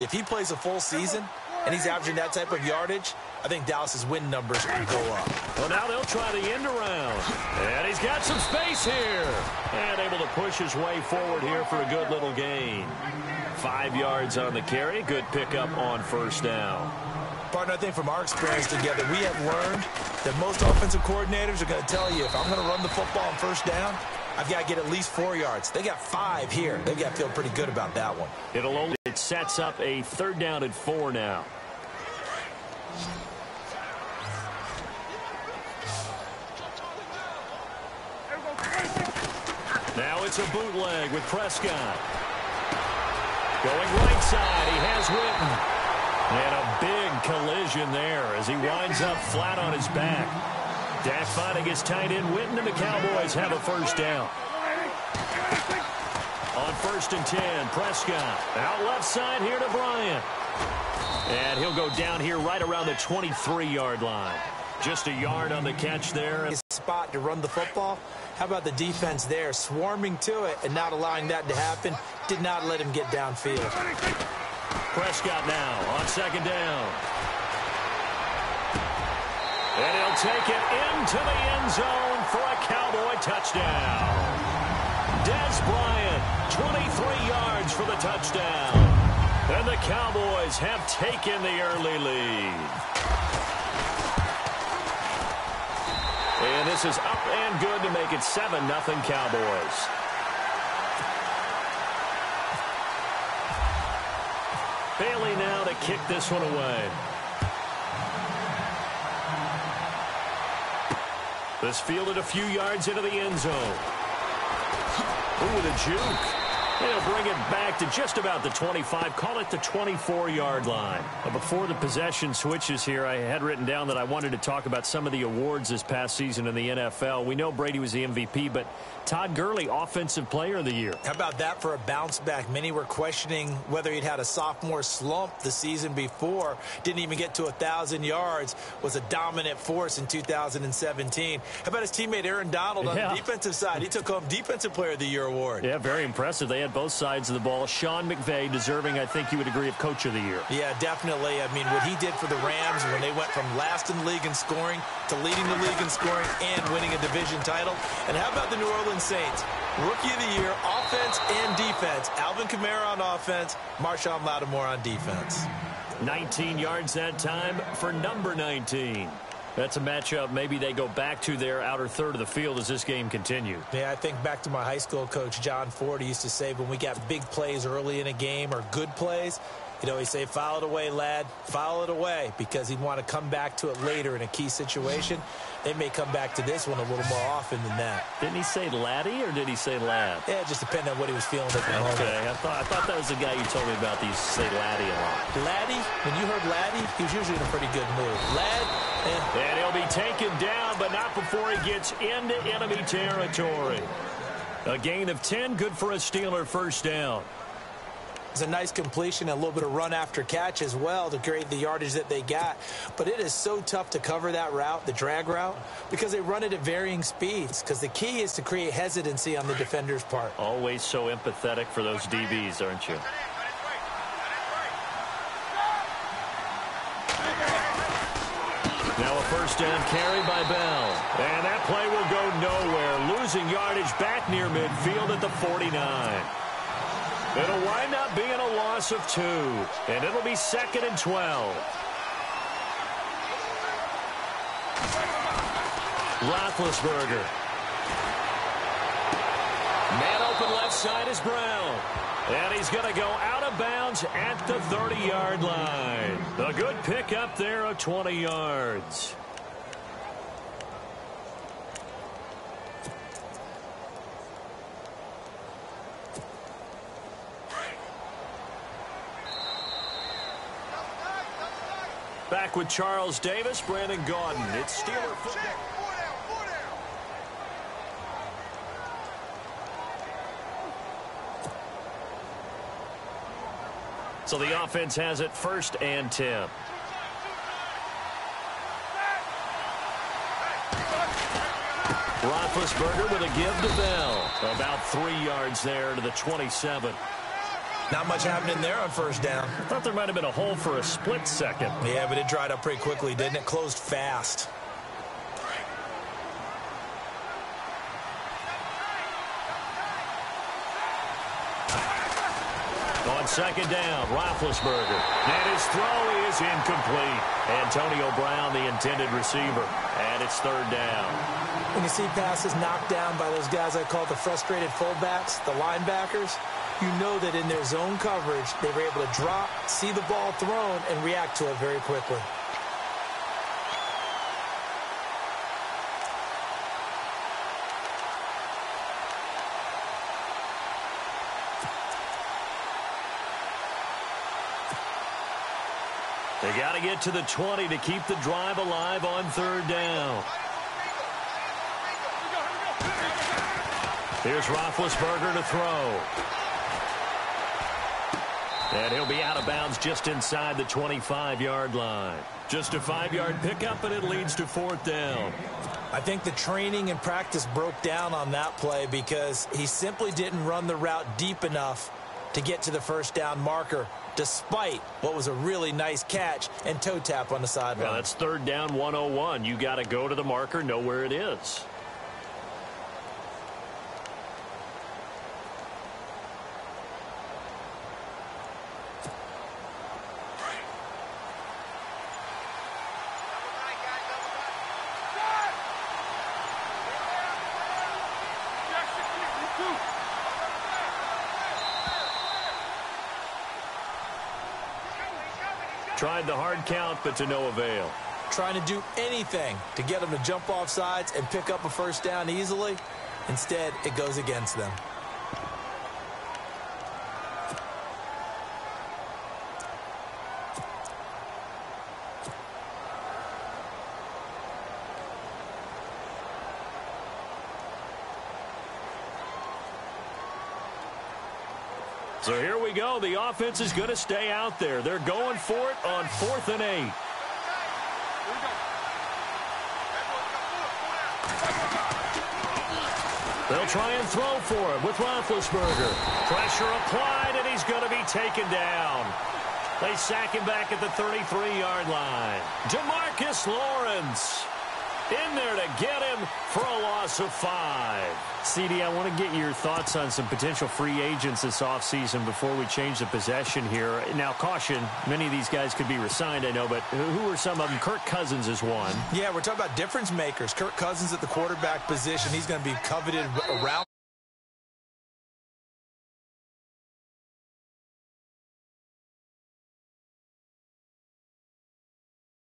If he plays a full season and he's averaging that type of yardage, I think Dallas's win numbers will go up. Well, now they'll try the end around. And he's got some space here. And able to push his way forward here for a good little gain. 5 yards on the carry. Good pickup on first down. Partner, I think from our experience together, we have learned that most offensive coordinators are going to tell you, if I'm going to run the football on first down, I've got to get at least 4 yards. They got 5 here. They've got to feel pretty good about that one. It sets up a 3rd down and 4 now. Now it's a bootleg with Prescott. Going right side, he has Witten. And a big collision there as he winds up flat on his back. Dak finding his tight end Witten, and the Cowboys have a first down. On 1st and 10, Prescott. Out left side here to Bryant. And he'll go down here right around the 23-yard line. Just a yard on the catch there. His spot to run the football. How about the defense there, swarming to it and not allowing that to happen? Did not let him get downfield. Prescott now on 2nd down. And he'll take it into the end zone for a Cowboy touchdown. Dez Bryant, 23 yards for the touchdown. And the Cowboys have taken the early lead. And this is up and good to make it 7-0 Cowboys. Bailey now to kick this one away. This fielded a few yards into the end zone. Ooh, the juke. They'll bring it back to just about the 25. Call it the 24-yard line. Before the possession switches here, I had written down that I wanted to talk about some of the awards this past season in the NFL. We know Brady was the MVP, but Todd Gurley, Offensive Player of the Year. How about that for a bounce back? Many were questioning whether he'd had a sophomore slump the season before. Didn't even get to 1,000 yards. Was a dominant force in 2017. How about his teammate Aaron Donald on the defensive side? He took home Defensive Player of the Year award. Yeah, very impressive. They had both sides of the ball. Sean McVay deserving, I think you would agree, of Coach of the Year. Yeah, definitely. I mean, what he did for the Rams when they went from last in the league in scoring to leading the league in scoring and winning a division title. And how about the New Orleans Saints? Rookie of the Year, offense and defense. Alvin Kamara on offense, Marshawn Lattimore on defense. 19 yards that time for number 19. That's a matchup maybe they go back to their outer third of the field as this game continues. Yeah, I think back to my high school coach, John Ford. He used to say when we got big plays early in a game or good plays, you know, he'd say, foul it away, lad, foul it away, because he'd want to come back to it later in a key situation. They may come back to this one a little more often than that. Didn't he say laddie or did he say lad? Yeah, it just depended on what he was feeling at the moment. Okay, I thought that was the guy you told me about. He used to say laddie a lot. Laddie, when you heard laddie, he was usually in a pretty good mood. Lad, And he'll be taken down, but not before he gets into enemy territory. A gain of 10, good for a Steeler first down. It's a nice completion, a little bit of run after catch as well to create the yardage that they got. But it is so tough to cover that route, the drag route, because they run it at varying speeds. Because the key is to create hesitancy on the defender's part. Always so empathetic for those DBs, aren't you? Now a first down carry by Bell. And that play will go nowhere. Losing yardage back near midfield at the 49. It'll wind up being a loss of 2. And it'll be 2nd and 12. Roethlisberger. Man open left side is Brown. And he's going to go out of bounds at the 30-yard line. A good pickup there of 20 yards. Back with Charles Davis, Brandon Gaudin. It's Steeler football. So the offense has it 1st and 10. Roethlisberger with a give to Bell. About 3 yards there to the 27. Not much happening there on first down. Thought there might have been a hole for a split second. Yeah, but it dried up pretty quickly, didn't it? Closed fast. On second down, Roethlisberger. And his throw is incomplete. Antonio Brown, the intended receiver. And it's third down. When you see passes knocked down by those guys I call the frustrated fullbacks, the linebackers, you know that in their zone coverage, they were able to drop, see the ball thrown, and react to it very quickly. They got to get to the 20 to keep the drive alive on third down. Here's Roethlisberger to throw. And he'll be out of bounds just inside the 25-yard line. Just a 5-yard pickup, and it leads to fourth down. I think the training and practice broke down on that play because he simply didn't run the route deep enough to get to the first down marker, despite what was a really nice catch and toe tap on the sideline. Well, that's third down 101. You got to go to the marker, know where it is. Tried the hard count, but to no avail. Trying to do anything to get them to jump off sides and pick up a first down easily. Instead, it goes against them. So here we go. The offense is going to stay out there. They're going for it on 4th and 8. They'll try and throw for it with Roethlisberger. Pressure applied, and he's going to be taken down. They sack him back at the 33-yard line. DeMarcus Lawrence in there to get him for a loss of 5. CD, I want to get your thoughts on some potential free agents this offseason before we change the possession here. Now, caution, many of these guys could be resigned, I know, but who are some of them? Kirk Cousins is one. Yeah, we're talking about difference makers. Kirk Cousins at the quarterback position. He's going to be coveted around